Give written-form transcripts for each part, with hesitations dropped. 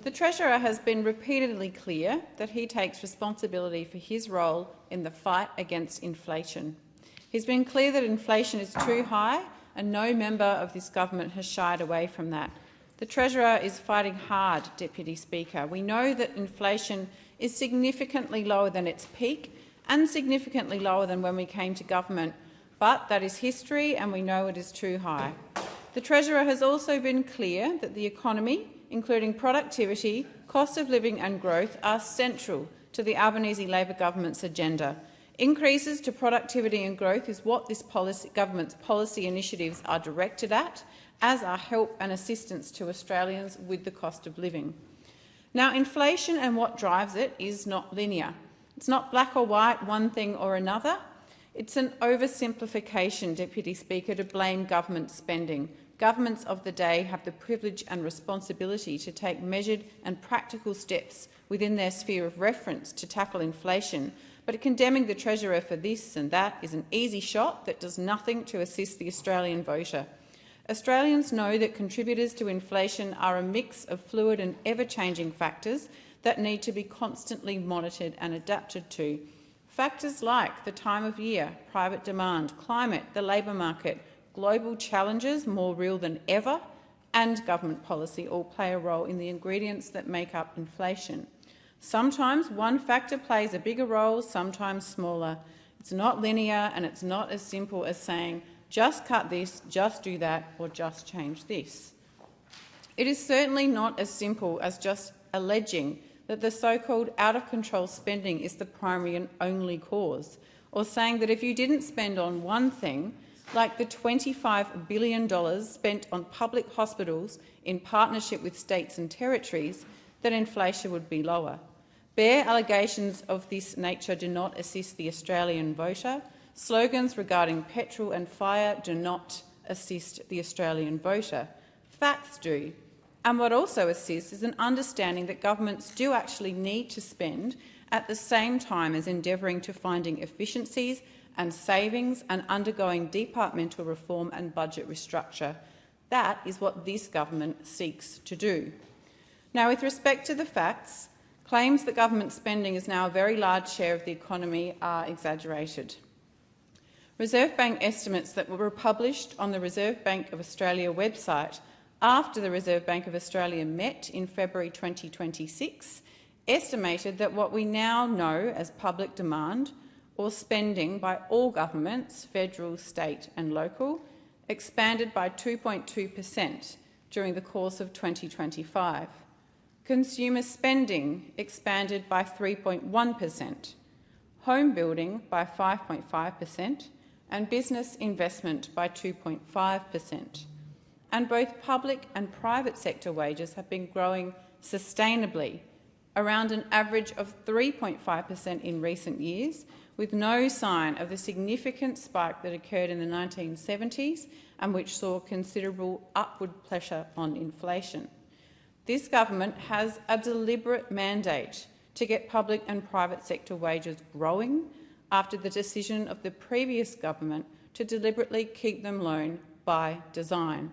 The Treasurer has been repeatedly clear that he takes responsibility for his role in the fight against inflation. He's been clear that inflation is too high, and no member of this government has shied away from that. The Treasurer is fighting hard, Deputy Speaker. We know that inflation is significantly lower than its peak and significantly lower than when we came to government, but that is history and we know it is too high. The Treasurer has also been clear that the economy, including productivity, cost of living and growth, are central to the Albanese Labor government's agenda. Increases to productivity and growth is what this government's policy initiatives are directed at, as are help and assistance to Australians with the cost of living. Now, inflation and what drives it is not linear. It's not black or white, one thing or another. It's an oversimplification, Deputy Speaker, to blame government spending. Governments of the day have the privilege and responsibility to take measured and practical steps within their sphere of reference to tackle inflation, but condemning the Treasurer for this and that is an easy shot that does nothing to assist the Australian voter. Australians know that contributors to inflation are a mix of fluid and ever-changing factors that need to be constantly monitored and adapted to. Factors like the time of year, private demand, climate, the labour market, global challenges more real than ever, and government policy all play a role in the ingredients that make up inflation. Sometimes one factor plays a bigger role, sometimes smaller. It's not linear and it's not as simple as saying, just cut this, just do that, or just change this. It is certainly not as simple as just alleging that the so-called out-of-control spending is the primary and only cause, or saying that if you didn't spend on one thing, like the $25 billion spent on public hospitals in partnership with states and territories, that inflation would be lower. Bare allegations of this nature do not assist the Australian voter. Slogans regarding petrol and fire do not assist the Australian voter. Facts do. And what also assists is an understanding that governments do actually need to spend at the same time as endeavouring to finding efficiencies and savings and undergoing departmental reform and budget restructure. That is what this government seeks to do. Now, with respect to the facts, claims that government spending is now a very large share of the economy are exaggerated. Reserve Bank estimates that were published on the Reserve Bank of Australia website after the Reserve Bank of Australia met in February 2026 estimated that what we now know as public demand or spending by all governments, federal, state and local, expanded by 2.2% during the course of 2025. Consumer spending expanded by 3.1%, home building by 5.5%, and business investment by 2.5%. And both public and private sector wages have been growing sustainably, around an average of 3.5% in recent years, with no sign of the significant spike that occurred in the 1970s and which saw considerable upward pressure on inflation. This government has a deliberate mandate to get public and private sector wages growing after the decision of the previous government to deliberately keep them low by design.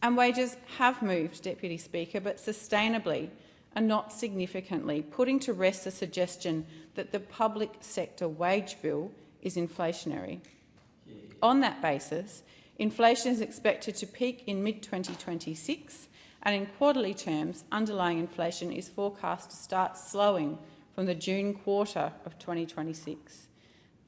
And wages have moved, Deputy Speaker, but sustainably and not significantly, putting to rest the suggestion that the public sector wage bill is inflationary. On that basis, inflation is expected to peak in mid-2026, and in quarterly terms, underlying inflation is forecast to start slowing from the June quarter of 2026.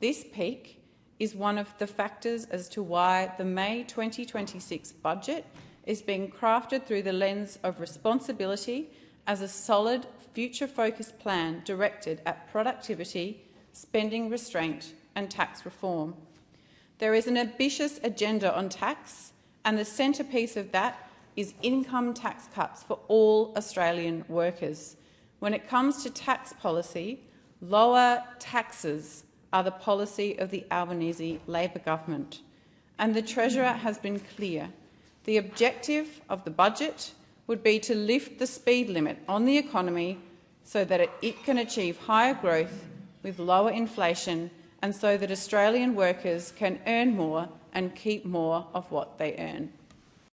This peak is one of the factors as to why the May 2026 budget is being crafted through the lens of responsibility as a solid, future-focused plan directed at productivity, spending restraint and tax reform. There is an ambitious agenda on tax, and the centrepiece of that is income tax cuts for all Australian workers. When it comes to tax policy, lower taxes are the policy of the Albanese Labor government. And the Treasurer has been clear. The objective of the budget would be to lift the speed limit on the economy so that it can achieve higher growth with lower inflation and so that Australian workers can earn more and keep more of what they earn.